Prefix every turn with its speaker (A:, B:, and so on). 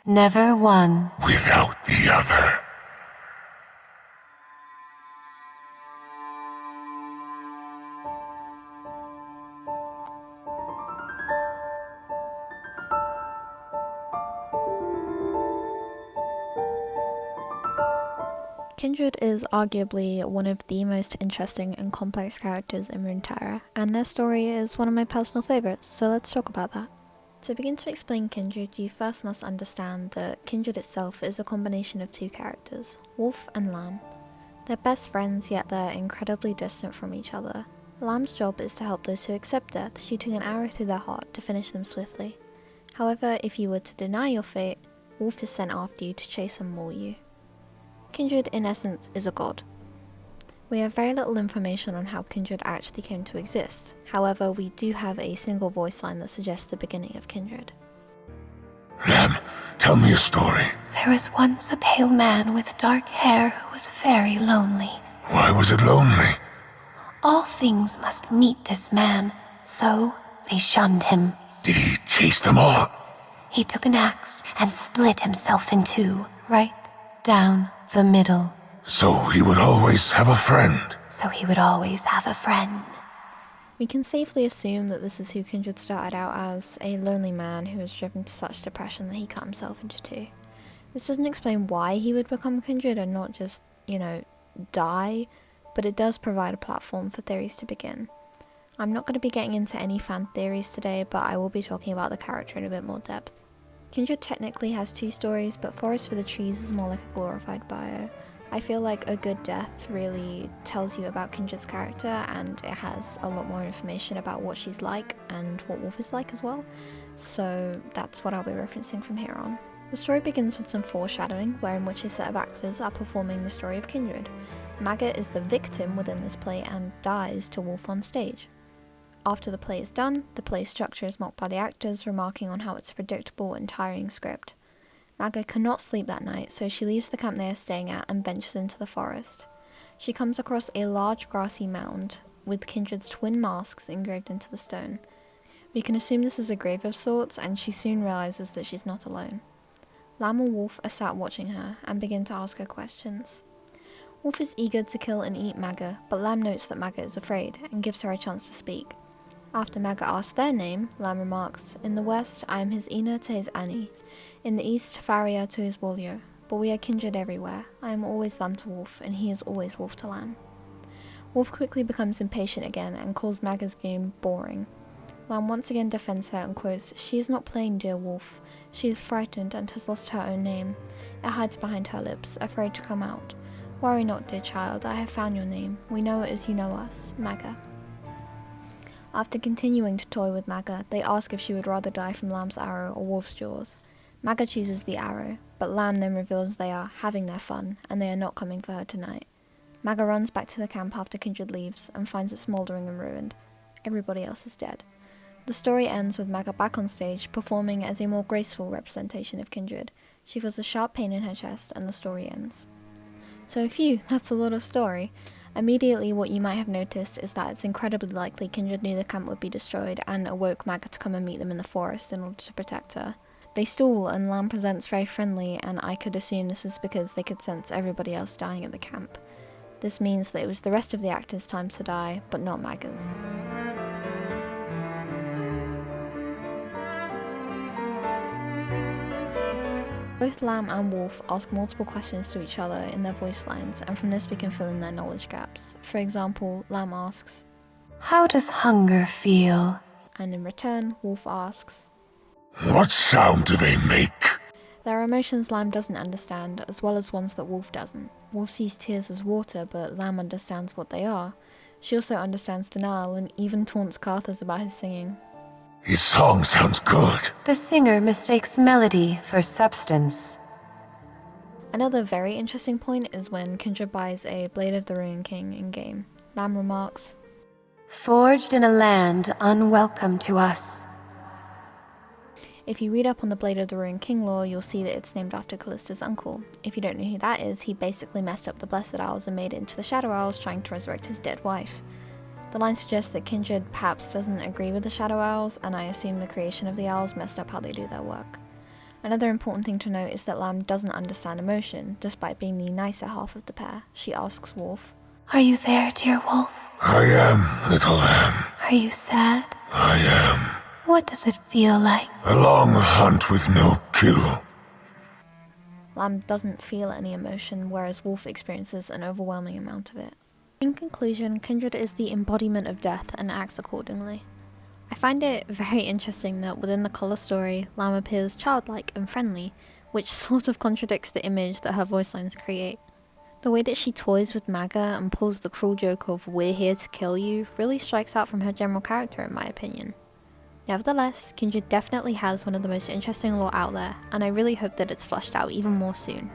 A: Never one
B: without the other.
C: Kindred is arguably one of the most interesting and complex characters in Runeterra, and their story is one of my personal favourites, so let's talk about that. To begin to explain Kindred, you first must understand that Kindred itself is a combination of two characters, Wolf and Lamb. They're best friends, yet they're incredibly distant from each other. Lamb's job is to help those who accept death, shooting an arrow through their heart to finish them swiftly. However, if you were to deny your fate, Wolf is sent after you to chase and maul you. Kindred, in essence, is a god. We have very little information on how Kindred actually came to exist. However, we do have a single voice line that suggests the beginning of Kindred.
B: Lamb, tell me a story.
A: There was once a pale man with dark hair who was very lonely.
B: Why was it lonely?
A: All things must meet this man, so they shunned him.
B: Did he chase them all?
A: He took an axe and split himself in two, right down the middle.
B: So he would always have a friend.
A: So he would always have a friend.
C: We can safely assume that this is who Kindred started out as, a lonely man who was driven to such depression that he cut himself into two. This doesn't explain why he would become Kindred and not just, die, but it does provide a platform for theories to begin. I'm not going to be getting into any fan theories today, but I will be talking about the character in a bit more depth. Kindred technically has two stories, but Forest for the Trees is more like a glorified bio. I feel like A Good Death really tells you about Kindred's character, and it has a lot more information about what she's like and what Wolf is like as well, so that's what I'll be referencing from here on. The story begins with some foreshadowing, wherein which a set of actors are performing the story of Kindred. Maggot is the victim within this play and dies to Wolf on stage. After the play is done, the play structure is mocked by the actors, remarking on how it's a predictable and tiring script. Maggot cannot sleep that night, so she leaves the camp they are staying at and ventures into the forest. She comes across a large grassy mound, with Kindred's twin masks engraved into the stone. We can assume this is a grave of sorts, and she soon realises that she's not alone. Lamb and Wolf are sat watching her, and begin to ask her questions. Wolf is eager to kill and eat Maggot, but Lamb notes that Maggot is afraid, and gives her a chance to speak. After Maggot asks their name, Lamb remarks, "In the west, I am his Ina to his Annie. In the east, Faria to his Wolio. But we are kindred everywhere. I am always Lamb to Wolf, and he is always Wolf to Lamb." Wolf quickly becomes impatient again and calls Maggot's game boring. Lamb once again defends her and quotes, "She is not playing, dear Wolf. She is frightened and has lost her own name. It hides behind her lips, afraid to come out. Worry not, dear child, I have found your name. We know it as you know us, Maggot." After continuing to toy with Maggot, they ask if she would rather die from Lamb's arrow or Wolf's jaws. Maggot chooses the arrow, but Lamb then reveals they are having their fun, and they are not coming for her tonight. Maggot runs back to the camp after Kindred leaves, and finds it smouldering and ruined. Everybody else is dead. The story ends with Maggot back on stage, performing as a more graceful representation of Kindred. She feels a sharp pain in her chest, and the story ends. So phew, that's a lot of story. Immediately what you might have noticed is that it's incredibly likely Kindred knew the camp would be destroyed and awoke Maggot to come and meet them in the forest in order to protect her. They stall and Lamb presents very friendly, and I could assume this is because they could sense everybody else dying at the camp. This means that it was the rest of the actors' time to die, but not Maggot's. Both Lamb and Wolf ask multiple questions to each other in their voice lines, and from this we can fill in their knowledge gaps. For example, Lamb asks,
A: "How does hunger feel?"
C: and in return, Wolf asks,
B: What sound do they make?
C: There are emotions Lamb doesn't understand, as well as ones that Wolf doesn't. Wolf sees tears as water, but Lamb understands what they are. She also understands denial, and even taunts Carthus about his singing.
B: His song sounds good.
A: The singer mistakes melody for substance.
C: Another very interesting point is when Kindred buys a Blade of the Ruined King in-game. Lamb remarks,
A: "Forged in a land unwelcome to us."
C: If you read up on the Blade of the Ruined King lore, you'll see that it's named after Callista's uncle. If you don't know who that is, he basically messed up the Blessed Isles and made it into the Shadow Isles, trying to resurrect his dead wife. The line suggests that Kindred perhaps doesn't agree with the Shadow Isles, and I assume the creation of the Isles messed up how they do their work. Another important thing to note is that Lamb doesn't understand emotion, despite being the nicer half of the pair. She asks Wolf,
A: Are you there, dear wolf?
B: I am, little lamb.
A: Are you sad?
B: I am.
A: What does it feel like?
B: A long hunt with no kill.
C: Lamb doesn't feel any emotion, whereas Wolf experiences an overwhelming amount of it. In conclusion, Kindred is the embodiment of death and acts accordingly. I find it very interesting that within the Collar story, Lamb appears childlike and friendly, which sort of contradicts the image that her voice lines create. The way that she toys with Maga and pulls the cruel joke of "we're here to kill you" really strikes out from her general character in my opinion. Nevertheless, Kindred definitely has one of the most interesting lore out there, and I really hope that it's fleshed out even more soon.